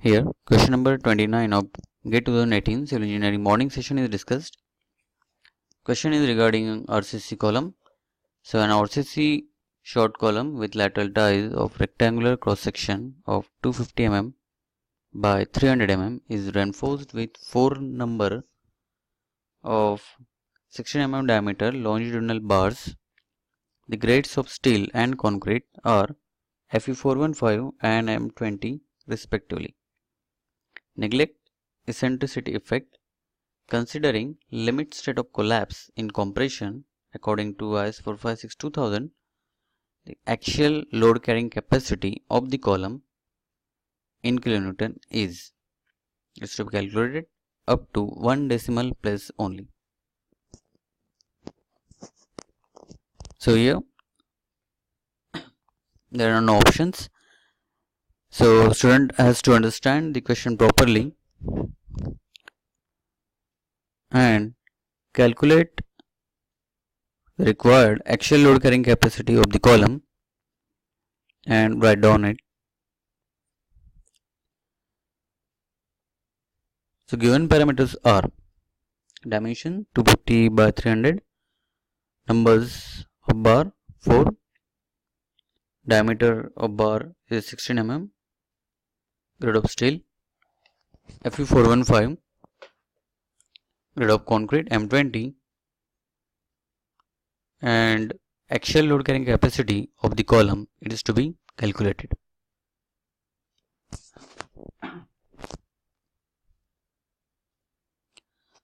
Here, question number 29 of GATE 2018 Civil Engineering morning session is discussed. Question is regarding RCC column. So, an RCC short column with lateral ties of rectangular cross section of 250 mm by 300 mm is reinforced with 4 number of 16 mm diameter longitudinal bars. The grades of steel and concrete are Fe415 and M20 respectively. Neglect eccentricity effect. Considering limit state of collapse in compression according to IS 456-2000, the axial load carrying capacity of the column in kilonewton is to be calculated up to 1 decimal place only. So here there are no options. So student has to understand the question properly and calculate the required axial load carrying capacity of the column and write down it. So given parameters are dimension 250 by 300, numbers of bar 4, diameter of bar is 16 mm, grade of steel Fe415, grade of concrete M20, and axial load carrying capacity of the column it is to be calculated.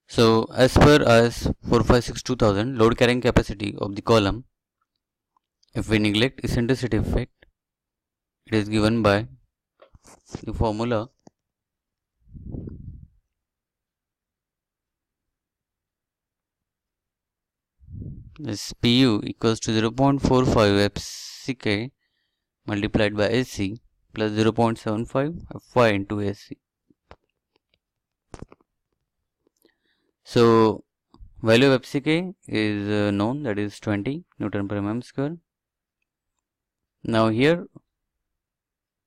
So as per IS 456-2000 load carrying capacity of the column, if we neglect eccentricity effect, it is given by the formula is Pu equals to 0.45 FCK multiplied by AC plus 0.75 Fy into AC. So value of FCK is known, that is 20 Newton per mm square. Now here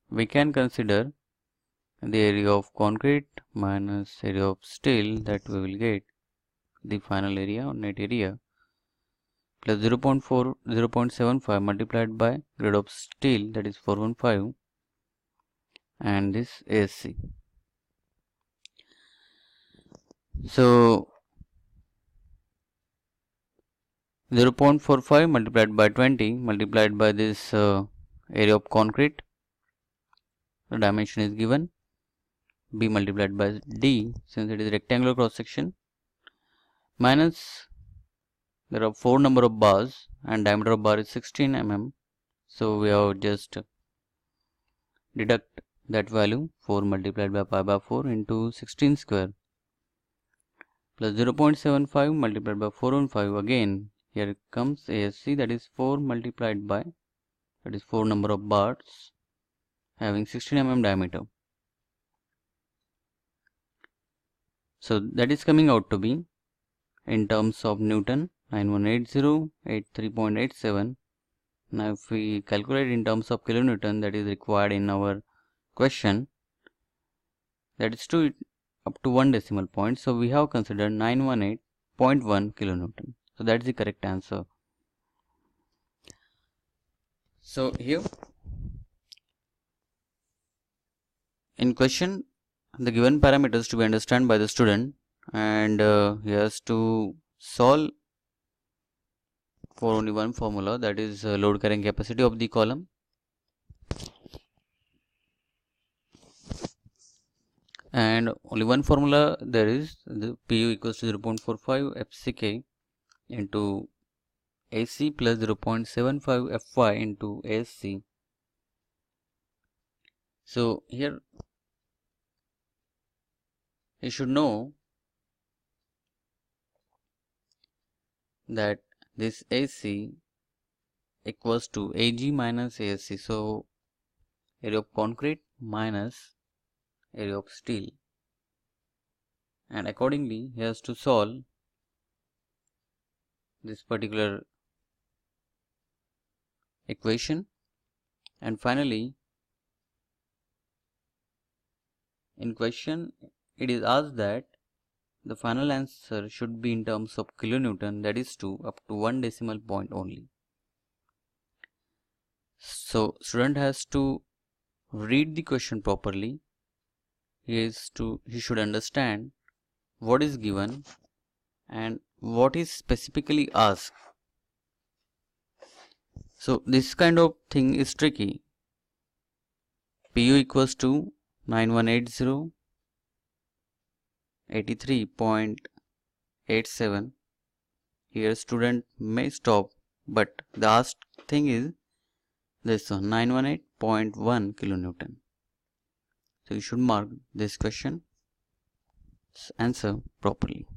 we can consider the area of concrete minus area of steel, that we will get the final area or net area plus 0.75 multiplied by grade of steel, that is 415, and this AC. So 0.45 multiplied by 20 multiplied by this area of concrete, the dimension is given B multiplied by D since it is rectangular cross section, minus there are 4 number of bars and diameter of bar is 16 mm, so we have just deduct that value 4 multiplied by pi by 4 into 16 square plus 0.75 multiplied by 415, again here comes ASC, that is 4 multiplied by, that is 4 number of bars having 16 mm diameter. So that is coming out to be in terms of Newton 918083.87. Now if we calculate in terms of kilonewton, that is required in our question, that is to up to 1 decimal point. So we have considered 918.1 kilonewton. So that is the correct answer. So here in question, the given parameters to be understood by the student, and he has to solve for only one formula, that is load carrying capacity of the column. And only one formula there is, the Pu equals to 0.45 FCK into AC plus 0.75 Fy into ASC. So here you should know that this AC equals to AG minus ASC. So area of concrete minus area of steel, and accordingly he has to solve this particular equation, and finally In question, it is asked that the final answer should be in terms of kilonewton, that is up to 1 decimal point only. So student has to read the question properly. He should understand what is given and what is specifically asked. So this kind of thing is tricky. PU equals to 9180 83.87. Here student may stop, but the asked thing is this one, 918.1 kilonewton. So you should mark this question answer properly.